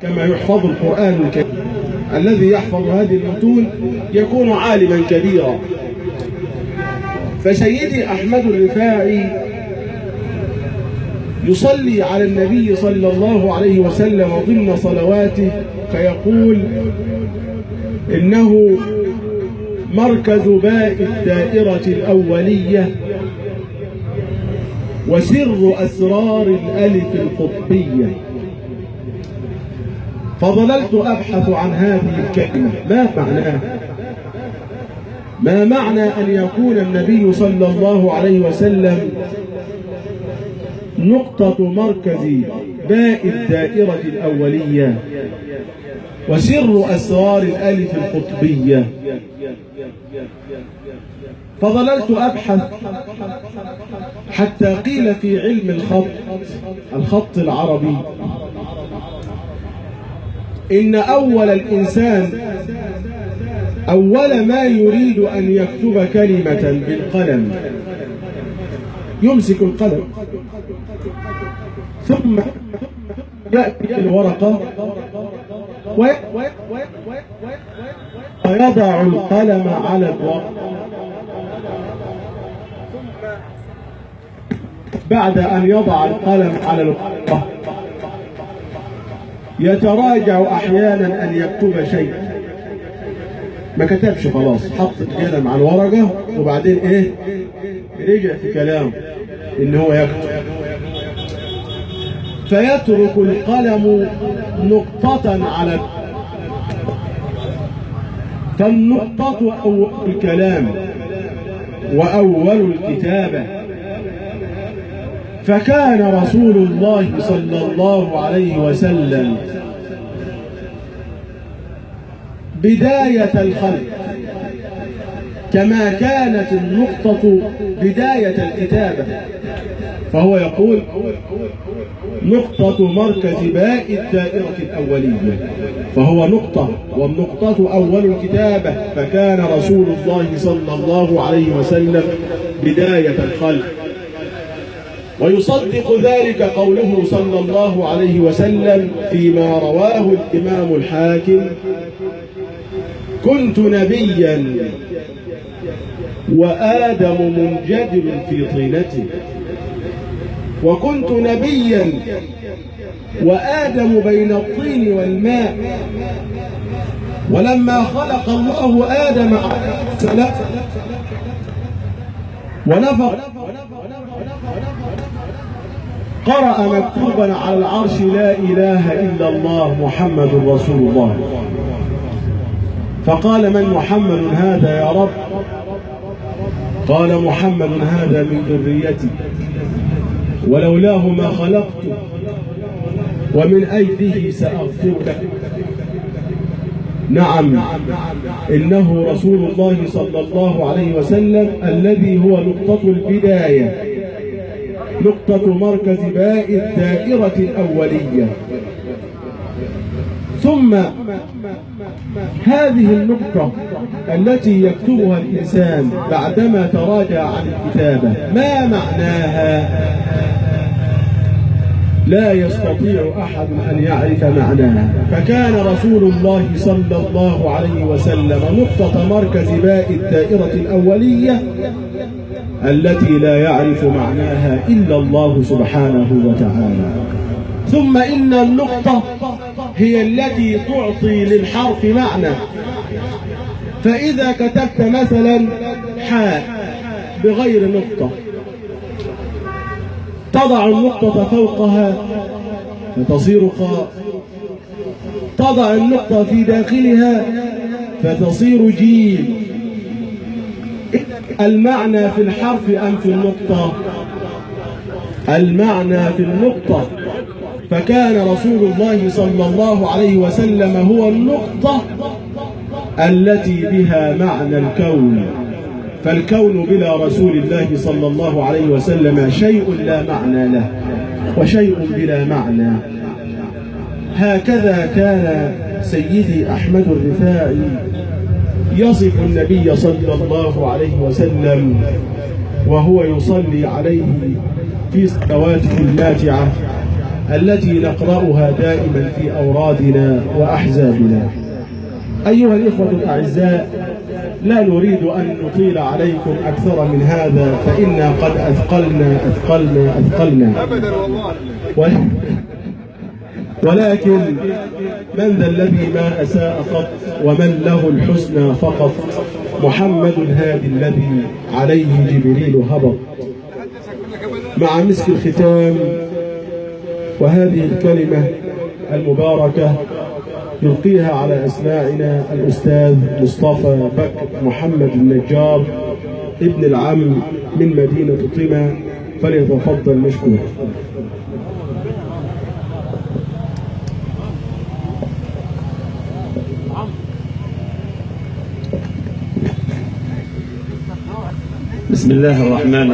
كما يحفظ القرآن الكريم. الذي يحفظ هذه المتون يكون عالما كبيرا. فسيدي أحمد الرفاعي يصلي على النبي صلى الله عليه وسلم ضمن صلواته فيقول إنه مركز باء الدائرة الأولية وسر أسرار الألف القطبية. فظللت أبحث عن هذه الكلمة، ما معناها؟ ما معنى أن يكون النبي صلى الله عليه وسلم نقطة مركز باء الدائرة الأولية وسر أسرار الألف القطبية؟ فظللت أبحث حتى قيل في علم الخط العربي إن أول الإنسان أول ما يريد أن يكتب كلمة بالقلم يمسك القلم ثم يأتي الورقة ويضع القلم على الورقة. بعد أن يضع القلم على الورقة يتراجع أحيانا أن يكتب شيء، ما كتبش خلاص، حط القلم على الورقة وبعدين رجع في كلامه إن هو يكتب، فيترك القلم نقطة على فالنقطة أول الكلام وأول الكتابة. فكان رسول الله صلى الله عليه وسلم بداية الخلق كما كانت النقطة بداية الكتابة. فهو يقول نقطة مركز باء الدائرة الأولية، فهو نقطة والنقطة أول الكتابة. فكان رسول الله صلى الله عليه وسلم بداية الخلق. ويصدق ذلك قوله صلى الله عليه وسلم فيما رواه الإمام الحاكم: كنت نبيا وآدم منجدر في طينته، وكنت نبيا وآدم بين الطين والماء، ولما خلق الله آدم عليه السلام ونفخ قرأ مكتوبا على العرش: لا إله إلا الله محمد رسول الله. فقال: من محمد هذا يا رب؟ قال: محمد هذا من ذريتي ولولاه ما خلقت ومن أيده سأغفر له. نعم، إنه رسول الله صلى الله عليه وسلم الذي هو نقطة البداية، نقطة مركز باء الدائرة الأولية. ثم هذه النقطة التي يكتبها الإنسان بعدما تراجع عن الكتابة ما معناها؟ لا يستطيع أحد أن يعرف معناها. فكان رسول الله صلى الله عليه وسلم نقطة مركز باء الدائرة الأولية التي لا يعرف معناها إلا الله سبحانه وتعالى. ثم إن النقطة هي التي تعطي للحرف معنى. فإذا كتبت مثلا حاء بغير نقطة تضع النقطة فوقها فتصير خاء، تضع النقطة في داخلها فتصير جيم. المعنى في الحرف أم في النقطة؟ المعنى في النقطة. فكان رسول الله صلى الله عليه وسلم هو النقطة التي بها معنى الكون. فالكون بلا رسول الله صلى الله عليه وسلم شيء لا معنى له وشيء بلا معنى. هكذا كان سيدي أحمد الرفاعي يصف النبي صلى الله عليه وسلم وهو يصلي عليه في صلواته الماتعة التي نقرأها دائما في أورادنا وأحزابنا. أيها الإخوة الأعزاء، لا نريد أن نطيل عليكم أكثر من هذا، فإنا قد أثقلنا أبدا والله. ولكن من ذا الذي ما أساء قط ومن له الحسنى فقط؟ محمد الهادي الذي عليه جبريل هبط. مع مسك الختام وهذه الكلمة المباركة يلقيها على أسماعنا الأستاذ مصطفى بكر محمد النجار ابن العم من مدينة طمة، فليتفضل مشكور. بسم الله الرحمن الرحيم.